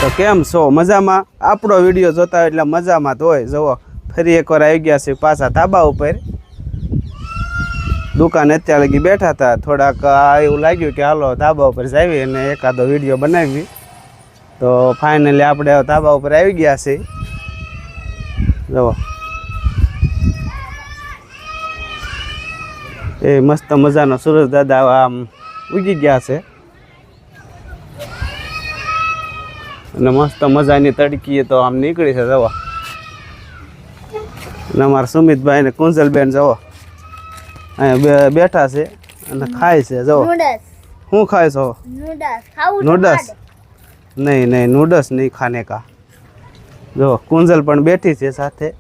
તો કેમ છો મજામાં? આપણો વિડીયો જોતા હોય એટલે મજામાં તો હોય. જુઓ ફરી એકવાર આવી ગયા છે પાછા ધાબા ઉપર. દુકાને અત્યારે લગી બેઠા હતા, થોડાક એવું લાગ્યું કે હાલો ધાબા ઉપર જાવી અને એકાદો વિડીયો બનાવી. તો ફાઇનલી આપણે ધાબા ઉપર આવી ગયા છે. જુઓ એ મસ્ત મજાનો સુરજ દાદા આમ ઉગી ગયા છે અને મસ્ત મજાની તડકી તો આમ નીકળી છે. જવો અને અમારા સુમિતભાઈ ને કુંજલબેન જવો અહીંયા બેઠા છે અને ખાય છે. જવો શું ખાય છો? નૂડલ્સ? નહીં નહીં, નૂડલ્સ નહીં ખાને કા. જો કુંજલ પણ બેઠી છે સાથે.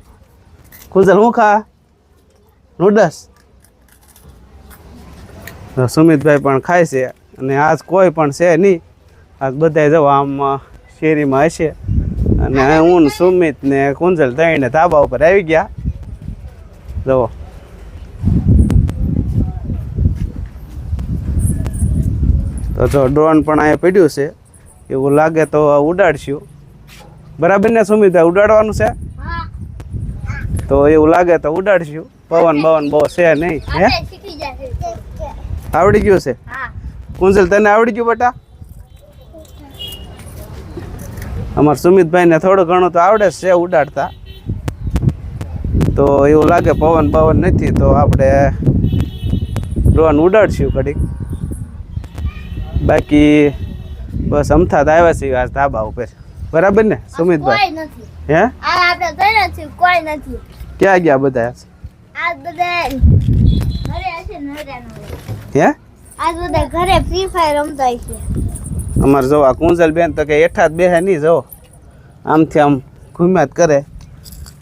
કુંજલ શું ખા? નૂડલ્સ. સુમિતભાઈ પણ ખાય છે અને આજ કોઈ પણ છે નહીં. આજ બધા જવો આમ શેરીમાં હશે અને હું સુમિત ને કુંજલ ત્રણે ધાબા ઉપર આવી ગયા. જુઓ તો જો ડ્રોન પણ અહીંયા પડ્યું છે, એવું લાગે તો ઉડાડશું. બરાબર ને સુમિતભાઈ? ઉડાડવાનું છે તો એવું લાગે તો ઉડાડશું. પવન બવન બહુ છે નહીં. હે આવડી ગયું છે? કુંજલ તને આવડી ગયું બેટા? અમારા સુમિતભાઈ ને થોડું ઘણું તો આવડે છે ઉડાડતા. તો એવું લાગે પવન બવન નથી તો આપણે ડ્રોન ઉડાડશું ઘડીક. બાકી બસ અમથાત આવ્યા છીએ આજ ધાબા ઉપર. બરાબર ને સુમિતભાઈ? હે ક્યાં ગયા બધા? હે ઘરે ફ્રી ફાયર રમતા છે. અમારે જો આ કુંજલ બેન તો કે હેઠા જ બેહે નહીં, જો આમથી આમ ઘુમ્યા જ કરે.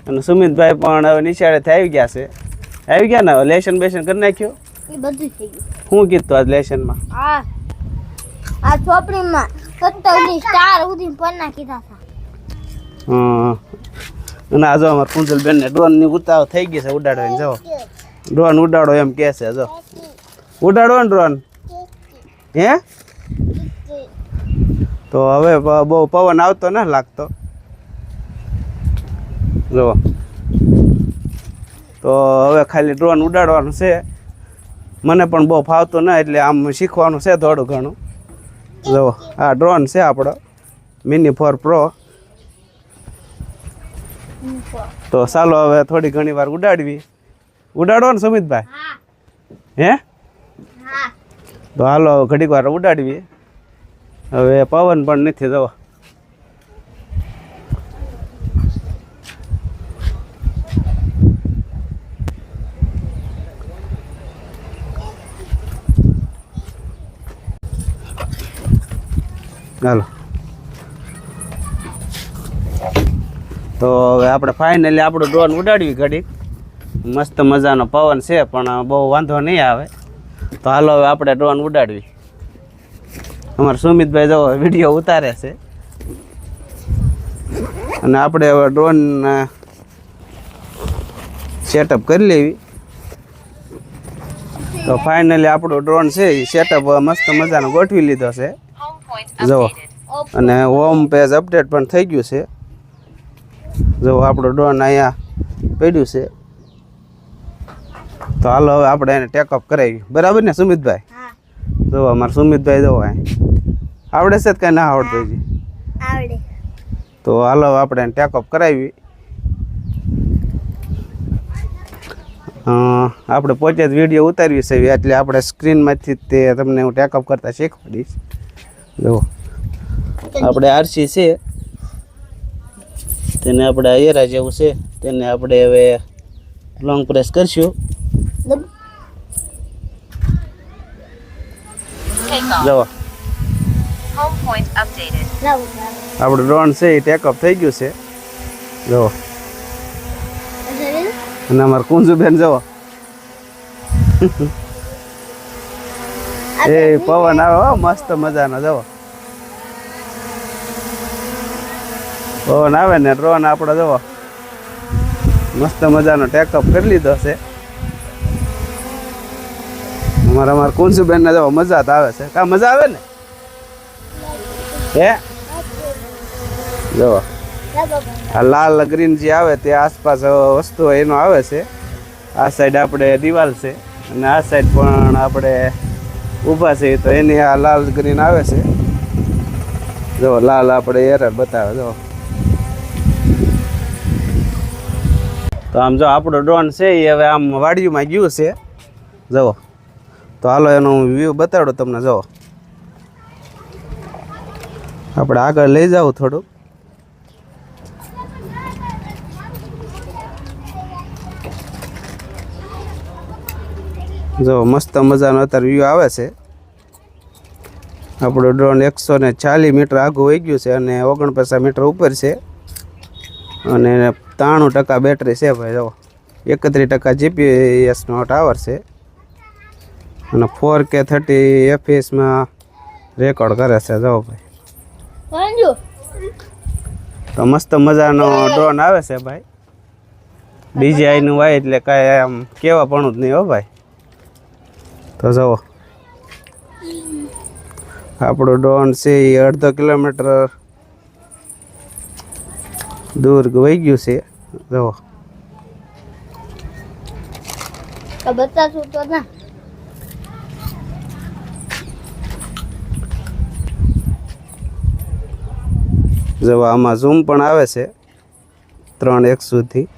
અને સુમિતભાઈ પણ હવે નિશાળેથી આવી ગયા છે. આવી ગયા ને? હવે લેશન બેશન કરી નાખ્યું? એ બધું થઈ ગયું. શું કીધું આજ લેશનમાં? આ ચોપડીમાં 17 સ્ટાર સુધી પન્ના કીધા હતા. અને આ જો અમારે કુંજલ બેન ને ડ્રોન ની ઉતાવ થઈ ગઈ છે ઉડાડવાની. જો ડ્રોન ઉડાડો એમ કે છે. જો ઉડાડો ને ડ્રોન. હે તો હવે બહુ પવન આવતો ન લાગતો. જો તો હવે ખાલી ડ્રોન ઉડાડવાનું છે. મને પણ બહુ ફાવતું ના, એટલે આમ શીખવાનું છે થોડું ઘણું. જો આ ડ્રોન છે આપણો મિની 4 પ્રો. તો ચાલો હવે થોડી ઘણી વાર ઉડાડવી. ઉડાડો ને સુમિતભાઈ? હે તો હાલો ઘડીક વાર ઉડાડવી. હવે પવન પણ નથી. જવો હાલો તો હવે આપણે ફાઇનલી આપણું ડ્રોન ઉડાડવી ઘડીક. મસ્ત મજાનો પવન છે પણ બહુ વાંધો નહીં આવે. તો હાલો હવે આપણે ડ્રોન ઉડાડવી. અમારા સુમિતભાઈ જો વિડીયો ઉતારે છે અને આપણે હવે ડ્રોન સેટઅપ કરી લેવી. તો ફાઇનલી આપણો ડ્રોન છે એ સેટઅપ મસ્ત મજાનો ગોઠવી લીધો છે. જુઓ અને હોમ પેજ અપડેટ પણ થઈ ગયું છે. જો આપણો ડ્રોન અહીંયા પડ્યું છે. તો હાલો હવે આપણે એને ટેકઅપ કરાવી. બરાબર ને સુમિતભાઈ? જો અમારા સુમિતભાઈ જો આવડે છે કઈ ના આવડતું હજી? આવડે. તો હાલો આપણે એને ટેકઅપ કરાવી. આપણે પોતે જ વિડીયો ઉતારવી છે એટલે આપણે સ્ક્રીનમાંથી તે તમને હું ટેકઅપ કરતા શીખવાડીશ. જો આપણે આરસી છે તેને આપણે એરા જેવું છે તેને આપણે હવે લોંગ પ્રેસ કરશું. જો આપણું ડ્રોન છે એ ટેકઅપ થઈ ગયું છે. જો અને અમારે કુંજુબેન જવો એ પવન આવે મસ્ત મજાનો. જવો પવન આવે ને ડ્રોન આપણો જવો મસ્ત મજાનો ટેકઅપ કરી લીધો છે. અમારા કુંજુબેન ને જો મજા તો આવે છે. કા મજા આવે ને? હે જો આ લાલ ગ્રીન જે આવે તે આસપાસ વસ્તુ એનો આવે છે. આ સાઈડ આપણે દિવાલ છે અને આ સાઈડ પણ આપણે ઊભા છે તો એની આ લાલ ગ્રીન આવે છે. જો લાલ આપણે એરર બતાવે. જો તો આમ જો આપણો ડ્રોન છે એ હવે આમ વાડીમાં ગયું છે. જુઓ તો હાલો એનો હું વ્યૂ બતાડું તમને. જુઓ આપણે આગળ લઈ જાવ થોડુંક. જો મસ્ત મજાનો અત્યારે વ્યૂ આવે છે. આપણું ડ્રોન 140 મીટર આગું વહી ગયું છે અને 49 મીટર ઉપર છે અને 93% બેટરી છે ભાઈ. જો 31% જીપીએસનો ટાવર છે અને 4K 30 FPS રેકોર્ડ કરે છે. જો ભાઈ તો મસ્ત મજાનો ડ્રોન આવે છે ભાઈ. DJI નું હોય એટલે કાંઈ આમ કેવા પણ જ નહીં હો ભાઈ. તો જુઓ આપણું ડ્રોન છે એ 1.5 કિલોમીટર દૂર વહી ગયું છે. જુઓ બતાશું તો ના. જો આમાં ઝૂમ પણ આવે છે 3x સુધી.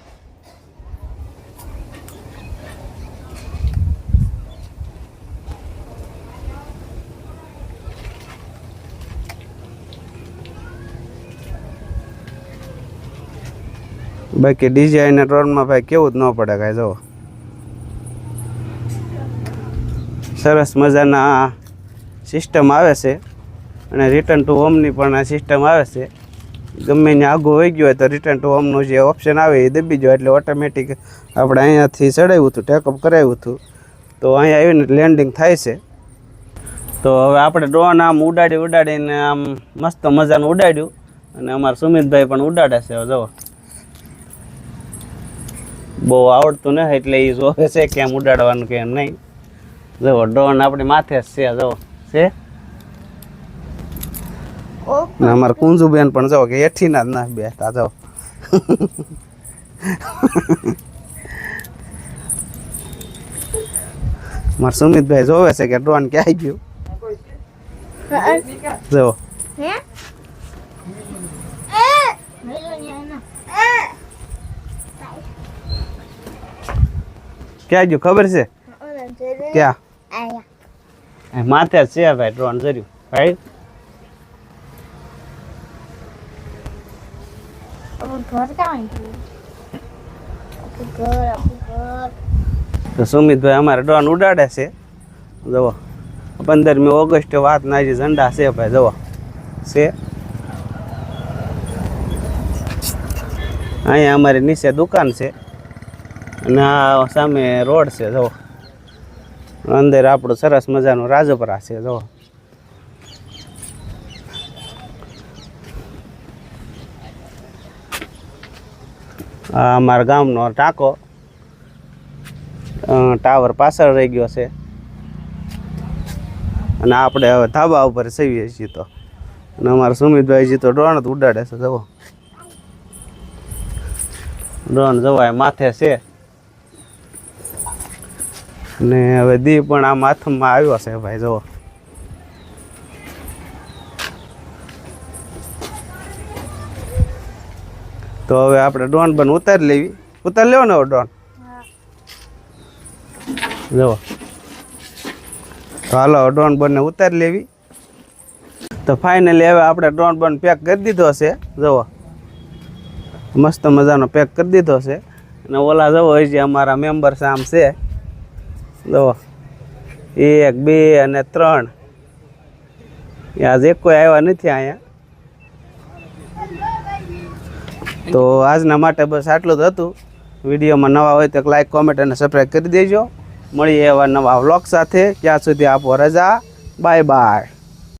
બાકી DJI ના ડ્રોનમાં ભાઈ કેવું જ ન પડે કાંઈ. જુઓ સરસ મજાના સિસ્ટમ આવે છે અને રિટર્ન ટુ હોમની પણ આ સિસ્ટમ આવે છે. ગમે ને આગું વહી ગયું હોય તો રિટર્ન ટુ હોમનું જે ઓપ્શન આવે એ દબી જાય એટલે ઓટોમેટિક આપણે અહીંયાથી ચડાવ્યું હતું, ટેકઅપ કરાવ્યું હતું તો અહીંયા આવીને લેન્ડિંગ થાય છે. તો હવે આપણે ડ્રોન આમ ઉડાડીને આમ મસ્ત મજાનું ઉડાડ્યું અને અમારા સુમિતભાઈ પણ ઉડાડે છે. જુઓ બહુ આવડતું નથી એટલે એ જોવે છે કેમ ઉડાડવાનું કેમ નહીં. જુઓ ડ્રોન આપણી માથે જ છે. જુઓ છે ને અમારા કુંજુબેન પણ જાઓ કે હેઠી ના જ ના બેસતા. જાઓ મારા સુમિતભાઈ જોવે છે કે ડ્રોન ક્યાં ગયું. જો ક્યાં ગયું ખબર છે? ક્યાં માથે જ છે ભાઈ ડ્રોન. જર્યું ભાઈ તો સુમિતભાઈ અમારે ડ્રોન ઉડાડે છે. જુઓ 15મી ઓગસ્ટે વાત ના જે ઝંડા છે ભાઈ. જુઓ છે અહીંયા અમારી નીચે દુકાન છે અને આ સામે રોડ છે. જુઓ અંદર આપણું સરસ મજાનું રાજપરા છે. જુઓ આ અમારા ગામનો ટાંકો ટાવર પાછળ રહી ગયો છે અને આપણે હવે ધાબા ઉપર સવીએ છીએ. તો અને અમારા સુમિતભાઈજી તો ડ્રોન જ ઉડાડે છે. જુઓ ડ્રોન જવાય માથે છે ને હવે દી પણ આમ હાથમાં આવ્યો છે ભાઈ. જુઓ તો હવે આપણે ડ્રોન પણ ઉતારી લેવી. ઉતારી લેવો ને હવે ડ્રોન. જુઓ તો હાલો ડ્રોન બંને ઉતારી લેવી. તો ફાઇનલી હવે આપણે ડ્રોન બંધ પેક કરી દીધો છે. જુઓ મસ્ત મજાનો પેક કરી દીધો છે અને ઓલા જવો હજી અમારા મેમ્બર્સ આમ છે. જુઓ 1 2 અને 3 આજે કોઈ આવ્યા નથી અહીંયા. તો આજના માટે બસ આટલું જ હતું. વિડીયોમાં નવા હોય તો લાઈક કોમેન્ટ અને સબસ્ક્રાઈબ કરી દેજો. મળીએ એવા નવા વ્લોગ સાથે. ત્યાં સુધી આપો રજા. Bye bye.